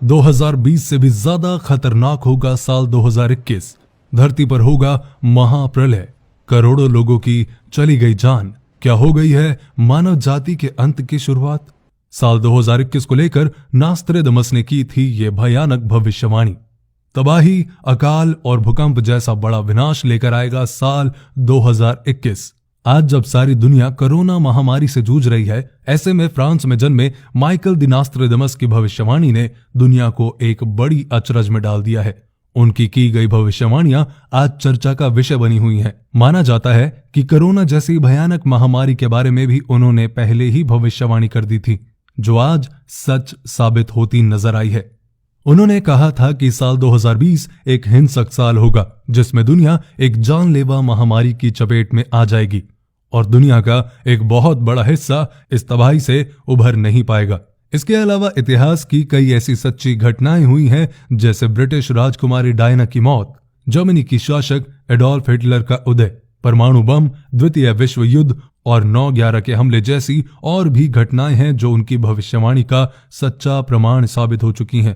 2020 से भी ज्यादा खतरनाक होगा साल 2021। धरती पर होगा महाप्रलय, करोड़ों लोगों की चली गई जान। क्या हो गई है मानव जाति के अंत की शुरुआत? साल 2021 को लेकर नास्ट्रेडमस ने की थी ये भयानक भविष्यवाणी। तबाही, अकाल और भूकंप जैसा बड़ा विनाश लेकर आएगा साल 2021। आज जब सारी दुनिया कोरोना महामारी से जूझ रही है, ऐसे में फ्रांस में जन्मे माइकल दी नास्ट्रेडमस की भविष्यवाणी ने दुनिया को एक बड़ी अचरज में डाल दिया है। उनकी की गई भविष्यवाणियां आज चर्चा का विषय बनी हुई हैं। माना जाता है कि कोरोना जैसी भयानक महामारी के बारे में भी उन्होंने पहले ही भविष्यवाणी कर दी थी, जो आज सच साबित होती नजर आई है। उन्होंने कहा था कि साल 2020 एक हिंसक साल होगा, जिसमें दुनिया एक जानलेवा महामारी की चपेट में आ जाएगी और दुनिया का एक बहुत बड़ा हिस्सा इस तबाही से उभर नहीं पाएगा। इसके अलावा इतिहास की कई ऐसी सच्ची घटनाएं हुई हैं, जैसे ब्रिटिश राजकुमारी डायना की मौत, जर्मनी की शासक एडोल्फ हिटलर का उदय, परमाणु बम, द्वितीय विश्व युद्ध और 9/11 के हमले जैसी और भी घटनाएं हैं जो उनकी भविष्यवाणी का सच्चा प्रमाण साबित हो चुकी हैं।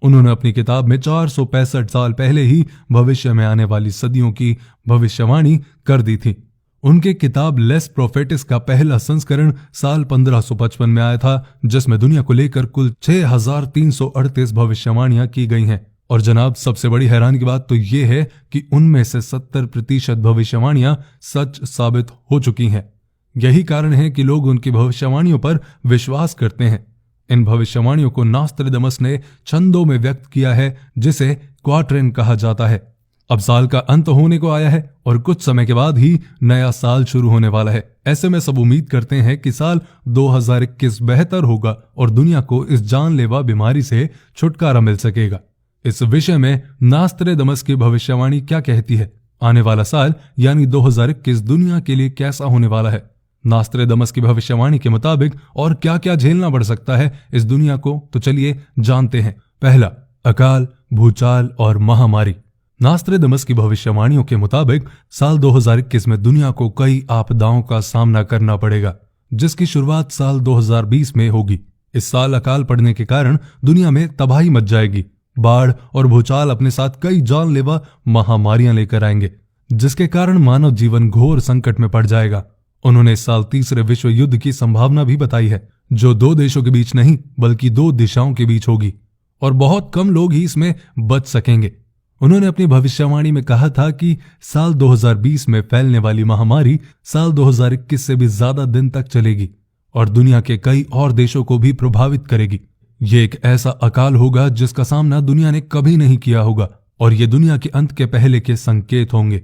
उन्होंने अपनी किताब में 465 साल पहले ही भविष्य में आने वाली सदियों की भविष्यवाणी कर दी थी। उनके किताब लेस प्रोफेटिस का पहला संस्करण साल 1555 में आया था, जिसमें दुनिया को लेकर कुल 6338 भविष्यवाणियां की गई हैं। और जनाब, सबसे बड़ी हैरानी की बात तो ये है कि उनमें से 70% भविष्यवाणियां सच साबित हो चुकी हैं। यही कारण है कि लोग उनकी भविष्यवाणियों पर विश्वास करते हैं। इन भविष्यवाणियों को नास्ट्रेडमस ने छंदों में व्यक्त किया है, जिसे क्वाट्रेन कहा जाता है। अब साल का अंत होने को आया है और कुछ समय के बाद ही नया साल शुरू होने वाला है। ऐसे में सब उम्मीद करते हैं कि साल 2021 बेहतर होगा और दुनिया को इस जानलेवा बीमारी से छुटकारा मिल सकेगा। इस विषय में नास्ट्रेडमस की भविष्यवाणी क्या कहती है? आने वाला साल यानी 2021 दुनिया के लिए कैसा होने वाला है? नास्ट्रेडमस की भविष्यवाणी के मुताबिक और क्या क्या झेलना पड़ सकता है इस दुनिया को, तो चलिए जानते हैं। पहला, अकाल, भूचाल और महामारी। नास्ट्रेडमस की भविष्यवाणियों के मुताबिक साल 2021 में दुनिया को कई आपदाओं का सामना करना पड़ेगा, जिसकी शुरुआत साल 2020 में होगी। इस साल अकाल पड़ने के कारण दुनिया में तबाही मच जाएगी। बाढ़ और भूचाल अपने साथ कई जानलेवा महामारियां लेकर आएंगे, जिसके कारण मानव जीवन घोर संकट में पड़ जाएगा। उन्होंने इस साल तीसरे विश्व युद्ध की संभावना भी बताई है, जो 2 देशों के बीच नहीं बल्कि 2 दिशाओं के बीच होगी और बहुत कम लोग ही इसमें बच सकेंगे। उन्होंने अपनी भविष्यवाणी में कहा था कि साल 2020 में फैलने वाली महामारी साल 2021 से भी ज्यादा दिन तक चलेगी और दुनिया के कई और देशों को भी प्रभावित करेगी। ये एक ऐसा अकाल होगा जिसका सामना दुनिया ने कभी नहीं किया होगा और ये दुनिया के अंत के पहले के संकेत होंगे।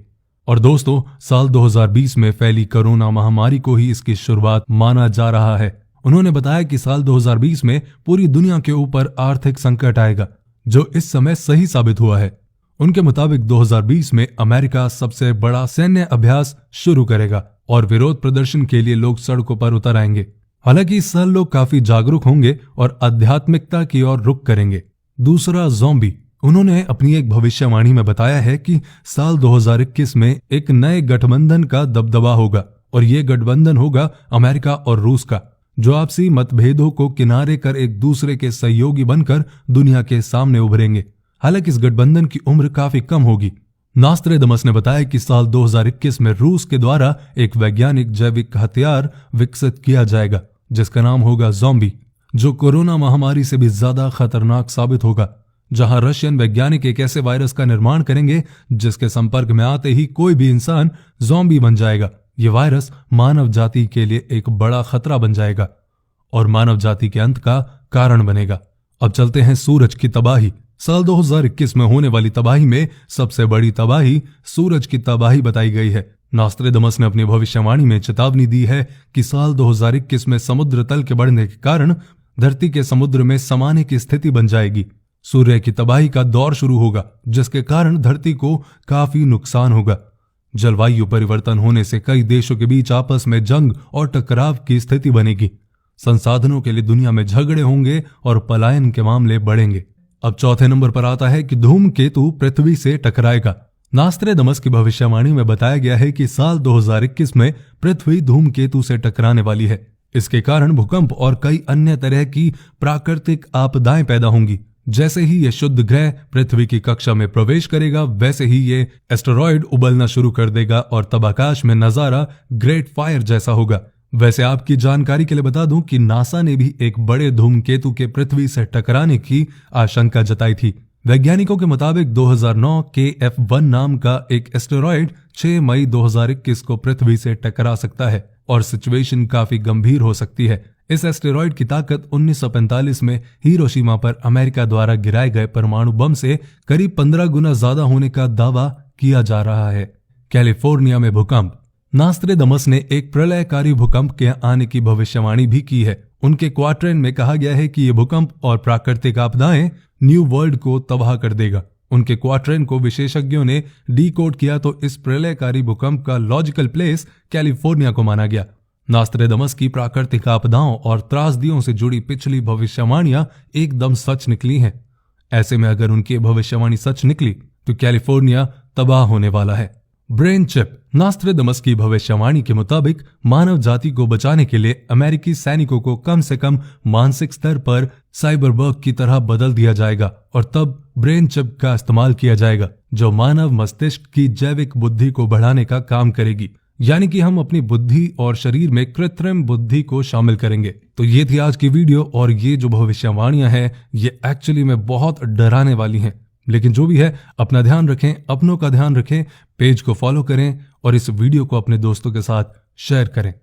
और दोस्तों, साल 2020 में फैली कोरोना महामारी को ही इसकी शुरुआत माना जा रहा है। उन्होंने बताया कि साल 2020 में पूरी दुनिया के ऊपर आर्थिक संकट आएगा, जो इस समय सही साबित हुआ है। उनके मुताबिक 2020 में अमेरिका सबसे बड़ा सैन्य अभ्यास शुरू करेगा और विरोध प्रदर्शन के लिए लोग सड़कों पर उतर आएंगे। हालांकि इस साल लोग काफी जागरूक होंगे और आध्यात्मिकता की ओर रुख करेंगे। दूसरा, ज़ॉम्बी। उन्होंने अपनी एक भविष्यवाणी में बताया है कि साल 2021 में एक नए गठबंधन का दबदबा होगा और ये गठबंधन होगा अमेरिका और रूस का, जो आपसी मतभेदों को किनारे कर एक दूसरे के सहयोगी बनकर दुनिया के सामने उभरेंगे। हालांकि इस गठबंधन की उम्र काफी कम होगी। नास्ट्रेडमस ने बताया कि साल 2021 में रूस के द्वारा एक वैज्ञानिक जैविक हथियार विकसित किया जाएगा, जिसका नाम होगा ज़ॉम्बी, जो कोरोना महामारी से भी ज्यादा खतरनाक साबित होगा। जहां रशियन वैज्ञानिक एक ऐसे वायरस का निर्माण करेंगे जिसके संपर्क में आते ही कोई भी इंसान ज़ॉम्बी बन जाएगा। ये वायरस मानव जाति के लिए एक बड़ा खतरा बन जाएगा और मानव जाति के अंत का कारण बनेगा। अब चलते हैं सूरज की तबाही। साल 2021 में होने वाली तबाही में सबसे बड़ी तबाही सूरज की तबाही बताई गई है। नास्ट्रेडमस ने अपनी भविष्यवाणी में चेतावनी दी है कि साल 2021 में समुद्र तल के बढ़ने के कारण धरती के समुद्र में समाने की स्थिति बन जाएगी। सूर्य की तबाही का दौर शुरू होगा, जिसके कारण धरती को काफी नुकसान होगा। जलवायु परिवर्तन होने से कई देशों के बीच आपस में जंग और टकराव की स्थिति बनेगी। संसाधनों के लिए दुनिया में झगड़े होंगे और पलायन के मामले बढ़ेंगे। अब चौथे नंबर पर आता है कि धूमकेतु पृथ्वी से टकराएगा। नास्ट्रेडमस की भविष्यवाणी में बताया गया है कि साल 2021 में पृथ्वी धूमकेतु से टकराने वाली है। इसके कारण भूकंप और कई अन्य तरह की प्राकृतिक आपदाएं पैदा होंगी, जैसे ही ये शुद्ध ग्रह पृथ्वी की कक्षा में प्रवेश करेगा वैसे ही ये एस्टेरॉयड उबलना शुरू कर देगा और तब आकाश में नजारा ग्रेट फायर जैसा होगा। वैसे आपकी जानकारी के लिए बता दूं कि नासा ने भी एक बड़े धूमकेतु के पृथ्वी से टकराने की आशंका जताई थी। वैज्ञानिकों के मुताबिक 2009 KF1 नाम का एक एस्टेरॉयड 6 मई 2021 को पृथ्वी से टकरा सकता है और सिचुएशन काफी गंभीर हो सकती है। इस एस्टेरॉयड की ताकत 1945 में हिरोशिमा पर अमेरिका द्वारा गिराए गए परमाणु बम से करीब 15 गुना ज्यादा होने का दावा किया जा रहा है। कैलिफोर्निया में भूकंप। नास्ट्रेडमस ने एक प्रलयकारी भूकंप के आने की भविष्यवाणी भी की है। उनके क्वाड्रेंट में कहा गया है कि ये भूकंप और प्राकृतिक आपदाएं न्यू वर्ल्ड को तबाह कर देगा। उनके क्वाड्रेंट को विशेषज्ञों ने डीकोड किया तो इस प्रलयकारी भूकंप का लॉजिकल प्लेस कैलिफोर्निया को माना गया। नास्ट्रेडमस की प्राकृतिक आपदाओं और त्रासदियों से जुड़ी पिछली भविष्यवाणियां एकदम सच निकली हैं। ऐसे में अगर उनकी भविष्यवाणी सच निकली तो कैलिफोर्निया तबाह होने वाला है। Brain chip. नास्ट्रेडमस की भविष्यवाणी के मुताबिक मानव जाति को बचाने के लिए अमेरिकी सैनिकों को कम से कम मानसिक स्तर पर साइबरबर्ग की तरह बदल दिया जाएगा और तब ब्रेन चिप का इस्तेमाल किया जाएगा जो मानव मस्तिष्क की जैविक बुद्धि को बढ़ाने का काम करेगी। यानी कि हम अपनी बुद्धि और शरीर में कृत्रिम बुद्धि को शामिल करेंगे। तो ये थी आज की वीडियो और ये जो भविष्यवाणियां हैं ये एक्चुअली में बहुत डराने वाली हैं। लेकिन जो भी है अपना ध्यान रखें, अपनों का ध्यान रखें, पेज को फॉलो करें और इस वीडियो को अपने दोस्तों के साथ शेयर करें।